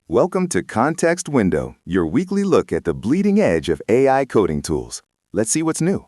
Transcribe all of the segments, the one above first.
Welcome to Context Window, your weekly look at the bleeding edge of AI coding tools. Let's see what's new.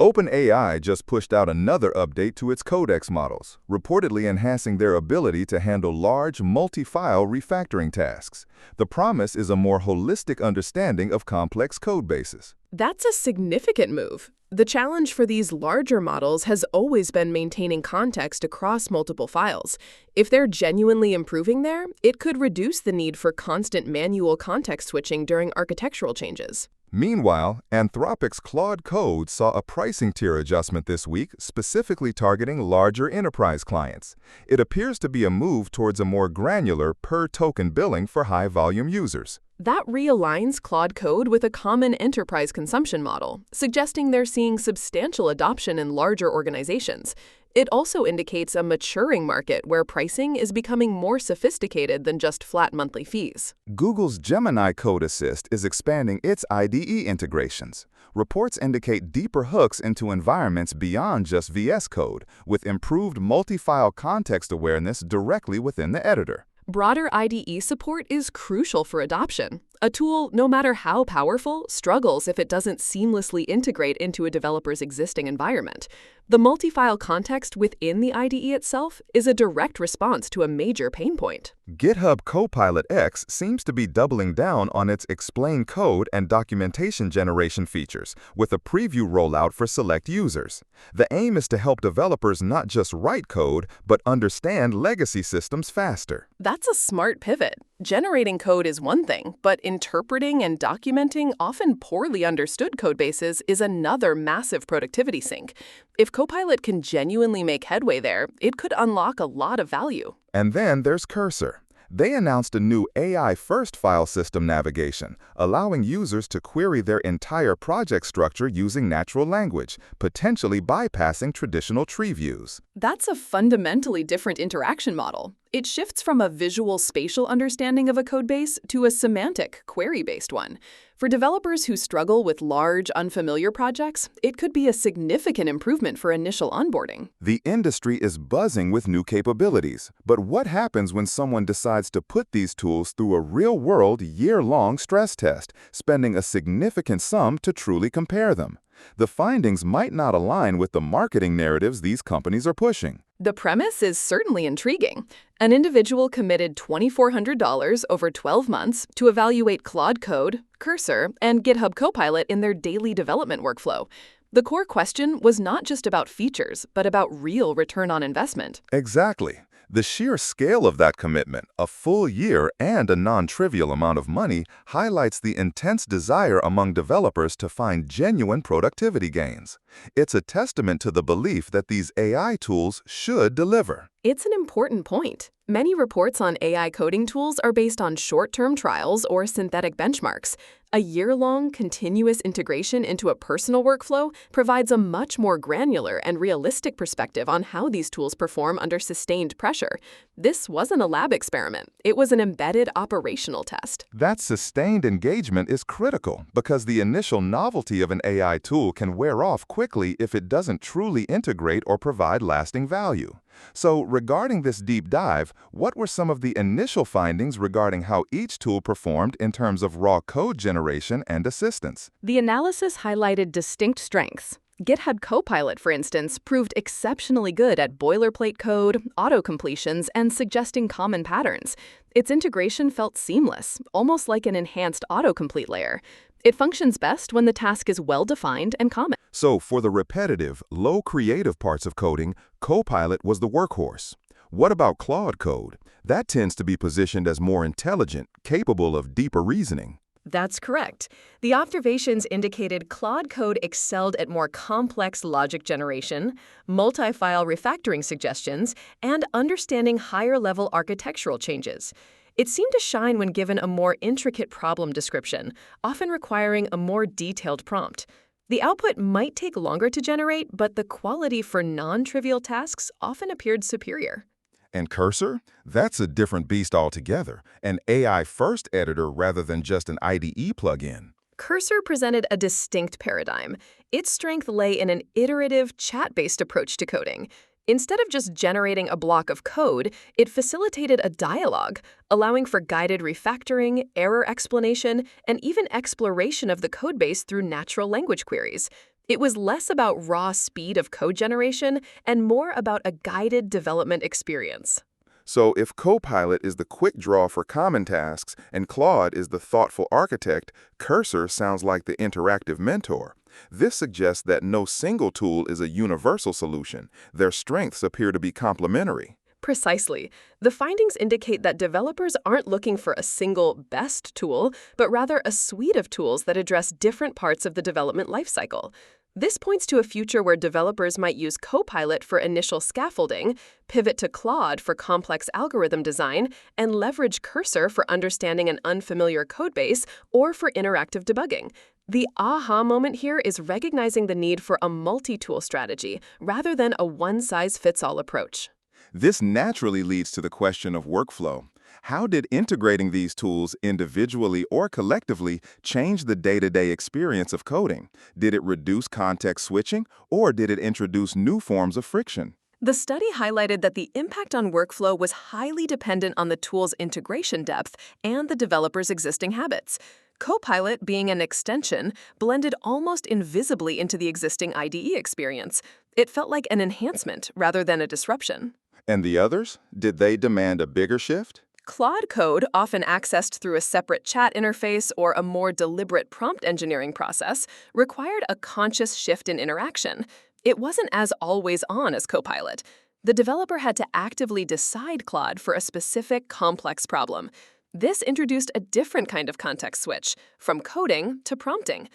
OpenAI just pushed out another update to its Codex models, reportedly enhancing their ability to handle large, multi-file refactoring tasks. The promise is a more holistic understanding of complex code bases. That's a significant move. The challenge for these larger models has always been maintaining context across multiple files. If they're genuinely improving there, it could reduce the need for constant manual context switching during architectural changes. Meanwhile, Anthropic's Claude Code saw a pricing tier adjustment this week, specifically targeting larger enterprise clients. It appears to be a move towards a more granular per-token billing for high-volume users. That realigns Claude Code with a common enterprise consumption model, suggesting they're seeing substantial adoption in larger organizations. It also indicates a maturing market where pricing is becoming more sophisticated than just flat monthly fees. Google's Gemini Code Assist is expanding its IDE integrations. Reports indicate deeper hooks into environments beyond just VS Code, with improved multi-file context awareness directly within the editor. Broader IDE support is crucial for adoption. A tool, no matter how powerful, struggles if it doesn't seamlessly integrate into a developer's existing environment. The multi-file context within the IDE itself is a direct response to a major pain point. GitHub Copilot X seems to be doubling down on its explain code and documentation generation features, with a preview rollout for select users. The aim is to help developers not just write code, but understand legacy systems faster. That's a smart pivot. Generating code is one thing, but interpreting and documenting often poorly understood codebases is another massive productivity sink. If Copilot can genuinely make headway there, it could unlock a lot of value. And then there's Cursor. They announced a new AI-first file system navigation, allowing users to query their entire project structure using natural language, potentially bypassing traditional tree views. That's a fundamentally different interaction model. It shifts from a visual spatial understanding of a codebase to a semantic, query-based one. For developers who struggle with large, unfamiliar projects, it could be a significant improvement for initial onboarding. The industry is buzzing with new capabilities, but what happens when someone decides to put these tools through a real-world, year-long stress test, spending a significant sum to truly compare them? The findings might not align with the marketing narratives these companies are pushing. The premise is certainly intriguing. An individual committed $2,400 over 12 months to evaluate Claude Code, Cursor, and GitHub Copilot in their daily development workflow. The core question was not just about features, but about real return on investment. Exactly. The sheer scale of that commitment, a full year and a non-trivial amount of money, highlights the intense desire among developers to find genuine productivity gains. It's a testament to the belief that these AI tools should deliver. It's an important point. Many reports on AI coding tools are based on short-term trials or synthetic benchmarks. A year-long continuous integration into a personal workflow provides a much more granular and realistic perspective on how these tools perform under sustained pressure. This wasn't a lab experiment. It was an embedded operational test. That sustained engagement is critical because the initial novelty of an AI tool can wear off quickly if it doesn't truly integrate or provide lasting value. So, regarding this deep dive, what were some of the initial findings regarding how each tool performed in terms of raw code generation and assistance? The analysis highlighted distinct strengths. GitHub Copilot, for instance, proved exceptionally good at boilerplate code, auto-completions, and suggesting common patterns. Its integration felt seamless, almost like an enhanced autocomplete layer. It functions best when the task is well-defined and common. So, for the repetitive, low creative parts of coding, Copilot was the workhorse. What about Claude Code? That tends to be positioned as more intelligent, capable of deeper reasoning. That's correct. The observations indicated Claude Code excelled at more complex logic generation, multi-file refactoring suggestions, and understanding higher-level architectural changes. It seemed to shine when given a more intricate problem description, often requiring a more detailed prompt. The output might take longer to generate, but the quality for non-trivial tasks often appeared superior. And Cursor? That's a different beast altogether, an AI-first editor rather than just an IDE plugin. Cursor presented a distinct paradigm. Its strength lay in an iterative, chat-based approach to coding. Instead of just generating a block of code, it facilitated a dialogue, allowing for guided refactoring, error explanation, and even exploration of the codebase through natural language queries. It was less about raw speed of code generation and more about a guided development experience. So if Copilot is the quick draw for common tasks and Claude is the thoughtful architect, Cursor sounds like the interactive mentor. This suggests that no single tool is a universal solution. Their strengths appear to be complementary. Precisely. The findings indicate that developers aren't looking for a single best tool, but rather a suite of tools that address different parts of the development lifecycle. This points to a future where developers might use Copilot for initial scaffolding, pivot to Claude for complex algorithm design, and leverage Cursor for understanding an unfamiliar codebase or for interactive debugging. The aha moment here is recognizing the need for a multi-tool strategy rather than a one-size-fits-all approach. This naturally leads to the question of workflow. How did integrating these tools individually or collectively change the day-to-day experience of coding? Did it reduce context switching, or did it introduce new forms of friction? The study highlighted that the impact on workflow was highly dependent on the tool's integration depth and the developer's existing habits. Copilot, being an extension, blended almost invisibly into the existing IDE experience. It felt like an enhancement rather than a disruption. And the others? Did they demand a bigger shift? Claude Code, often accessed through a separate chat interface or a more deliberate prompt engineering process, required a conscious shift in interaction. It wasn't as always-on as Copilot. The developer had to actively decide Claude for a specific, complex problem. This introduced a different kind of context switch, from coding to prompting.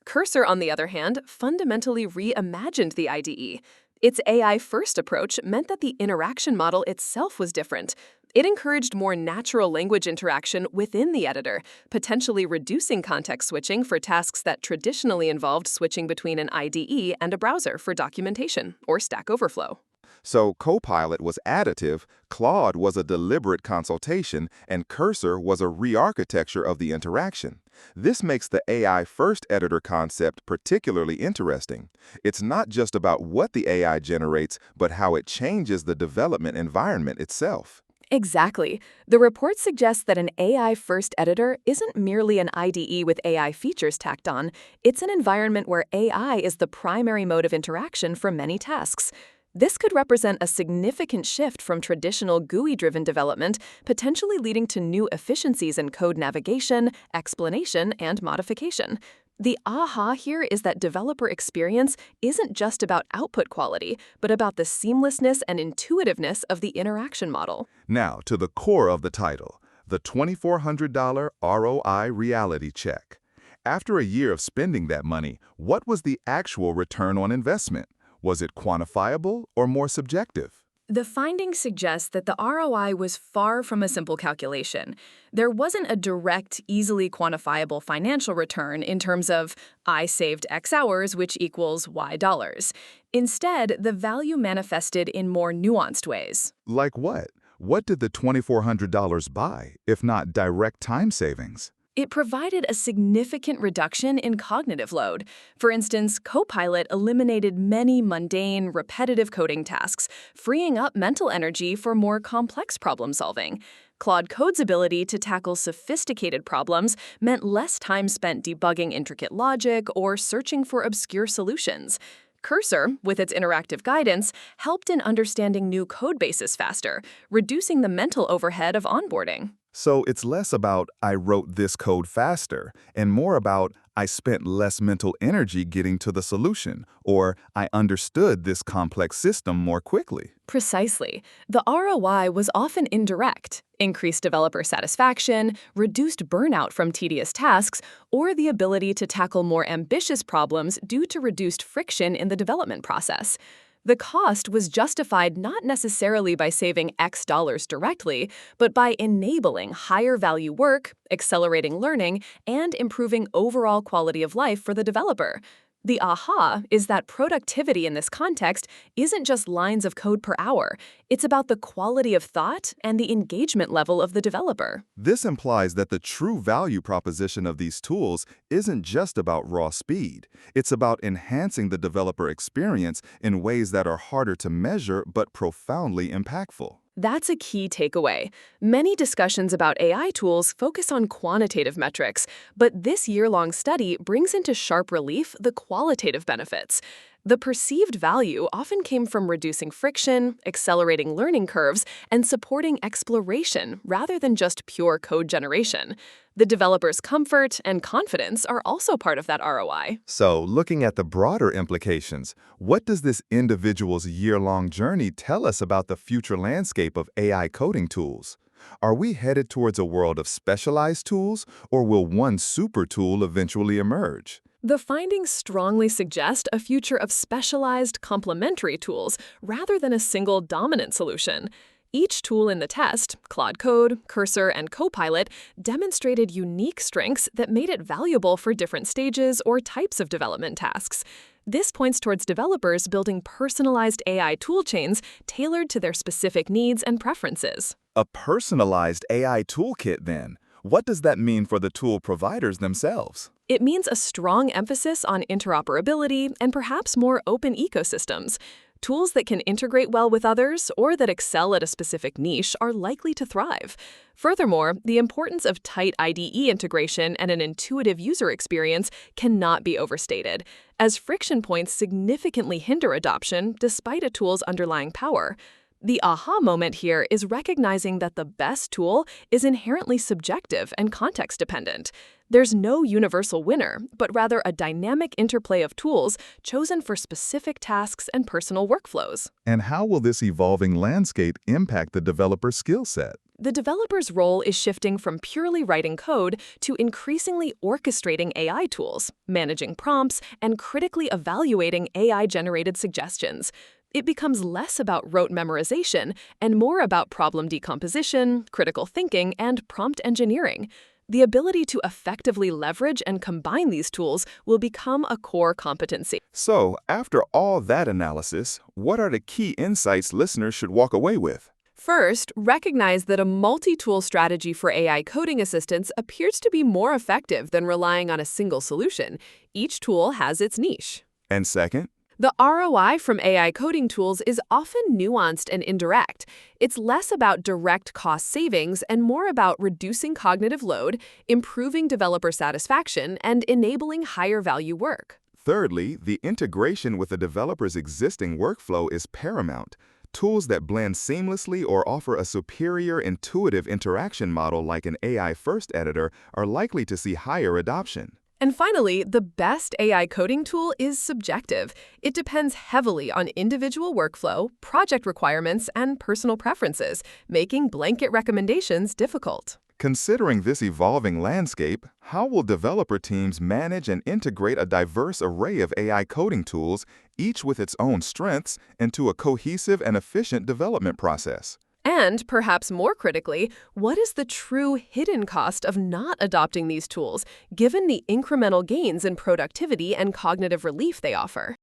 Cursor, on the other hand, fundamentally reimagined the IDE. Its AI-first approach meant that the interaction model itself was different. It encouraged more natural language interaction within the editor, potentially reducing context switching for tasks that traditionally involved switching between an IDE and a browser for documentation or Stack Overflow. So Copilot was additive, Claude was a deliberate consultation, and Cursor was a re-architecture of the interaction. This makes the AI-first editor concept particularly interesting. It's not just about what the AI generates, but how it changes the development environment itself. Exactly. The report suggests that an AI-first editor isn't merely an IDE with AI features tacked on. It's an environment where AI is the primary mode of interaction for many tasks. This could represent a significant shift from traditional GUI-driven development, potentially leading to new efficiencies in code navigation, explanation, and modification. The aha here is that developer experience isn't just about output quality, but about the seamlessness and intuitiveness of the interaction model. Now, to the core of the title, the $2,400 ROI reality check. After a year of spending that money, what was the actual return on investment? Was it quantifiable or more subjective? The findings suggest that the ROI was far from a simple calculation. There wasn't a direct, easily quantifiable financial return in terms of, I saved X hours, which equals Y dollars. Instead, the value manifested in more nuanced ways. Like what? What did the $2,400 buy, if not direct time savings? It provided a significant reduction in cognitive load. For instance, Copilot eliminated many mundane, repetitive coding tasks, freeing up mental energy for more complex problem solving. Claude Code's ability to tackle sophisticated problems meant less time spent debugging intricate logic or searching for obscure solutions. Cursor, with its interactive guidance, helped in understanding new code bases faster, reducing the mental overhead of onboarding. So it's less about, I wrote this code faster, and more about, I spent less mental energy getting to the solution, or I understood this complex system more quickly. Precisely. The ROI was often indirect: increased developer satisfaction, reduced burnout from tedious tasks, or the ability to tackle more ambitious problems due to reduced friction in the development process. The cost was justified not necessarily by saving X dollars directly, but by enabling higher value work, accelerating learning, and improving overall quality of life for the developer. The aha is that productivity in this context isn't just lines of code per hour. It's about the quality of thought and the engagement level of the developer. This implies that the true value proposition of these tools isn't just about raw speed. It's about enhancing the developer experience in ways that are harder to measure but profoundly impactful. That's a key takeaway. Many discussions about AI tools focus on quantitative metrics, but this year-long study brings into sharp relief the qualitative benefits. The perceived value often came from reducing friction, accelerating learning curves, and supporting exploration rather than just pure code generation. The developer's comfort and confidence are also part of that ROI. So, looking at the broader implications, what does this individual's year-long journey tell us about the future landscape of AI coding tools? Are we headed towards a world of specialized tools, or will one super tool eventually emerge? The findings strongly suggest a future of specialized complementary tools rather than a single dominant solution. Each tool in the test, Claude Code, Cursor, and Copilot, demonstrated unique strengths that made it valuable for different stages or types of development tasks. This points towards developers building personalized AI toolchains tailored to their specific needs and preferences. A personalized AI toolkit, then. What does that mean for the tool providers themselves? It means a strong emphasis on interoperability and perhaps more open ecosystems. Tools that can integrate well with others or that excel at a specific niche are likely to thrive. Furthermore, the importance of tight IDE integration and an intuitive user experience cannot be overstated, as friction points significantly hinder adoption despite a tool's underlying power. The aha moment here is recognizing that the best tool is inherently subjective and context-dependent. There's no universal winner, but rather a dynamic interplay of tools chosen for specific tasks and personal workflows. And how will this evolving landscape impact the developer skill set? The developer's role is shifting from purely writing code to increasingly orchestrating AI tools, managing prompts, and critically evaluating AI-generated suggestions. It becomes less about rote memorization and more about problem decomposition, critical thinking, and prompt engineering. The ability to effectively leverage and combine these tools will become a core competency. So, after all that analysis, what are the key insights listeners should walk away with? First, recognize that a multi-tool strategy for AI coding assistance appears to be more effective than relying on a single solution. Each tool has its niche. And second? The ROI from AI coding tools is often nuanced and indirect. It's less about direct cost savings and more about reducing cognitive load, improving developer satisfaction, and enabling higher value work. Thirdly, the integration with a developer's existing workflow is paramount. Tools that blend seamlessly or offer a superior intuitive interaction model like an AI-first editor are likely to see higher adoption. And finally, the best AI coding tool is subjective. It depends heavily on individual workflow, project requirements, and personal preferences, making blanket recommendations difficult. Considering this evolving landscape, how will developer teams manage and integrate a diverse array of AI coding tools, each with its own strengths, into a cohesive and efficient development process? And, perhaps more critically, what is the true hidden cost of not adopting these tools, given the incremental gains in productivity and cognitive relief they offer?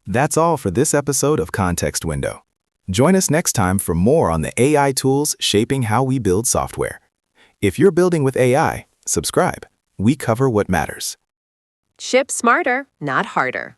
That's all for this episode of Context Window. Join us next time for more on the AI tools shaping how we build software. If you're building with AI, subscribe. We cover what matters. Ship smarter, not harder.